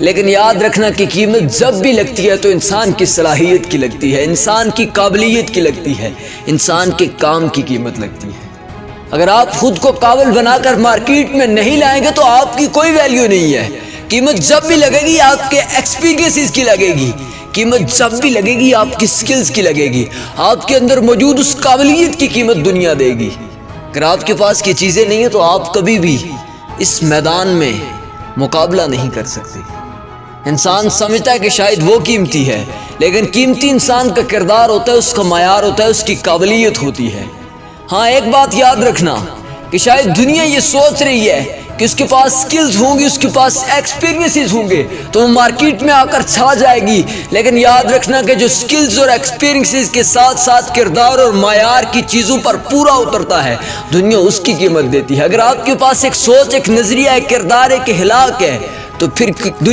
لیکن یاد رکھنا کہ قیمت جب بھی لگتی ہے تو انسان کی صلاحیت کی لگتی ہے، انسان کی قابلیت کی لگتی ہے، انسان کے کام کی قیمت لگتی ہے۔ اگر آپ خود کو قابل بنا کر مارکیٹ میں نہیں لائیں گے تو آپ کی کوئی ویلیو نہیں ہے۔ قیمت جب بھی لگے گی آپ کے ایکسپیرینسز کی لگے گی، قیمت جب بھی لگے گی آپ کی سکلز کی لگے گی، آپ کے اندر موجود اس قابلیت کی قیمت دنیا دے گی۔ اگر آپ کے پاس یہ چیزیں نہیں ہیں تو آپ کبھی بھی اس میدان میں مقابلہ نہیں کر سکتے۔ انسان سمجھتا ہے کہ شاید وہ قیمتی ہے، لیکن قیمتی انسان کا کردار ہوتا ہے، اس کا معیار ہوتا ہے، اس کی قابلیت ہوتی ہے۔ ہاں ایک بات یاد رکھنا کہ شاید دنیا یہ سوچ رہی ہے کہ اس کے پاس سکلز ہوں گی، اس کے پاس ایکسپیرینسز ہوں گے تو وہ مارکیٹ میں آ کر چھا جائے گی، لیکن یاد رکھنا کہ جو سکلز اور ایکسپیرینسز کے ساتھ ساتھ کردار اور معیار کی چیزوں پر پورا اترتا ہے، دنیا اس کی قیمت دیتی ہے۔ اگر آپ کے پاس ایک سوچ، ایک نظریہ، ایک کردار، ایک اخلاق ہے تو پھر دنیا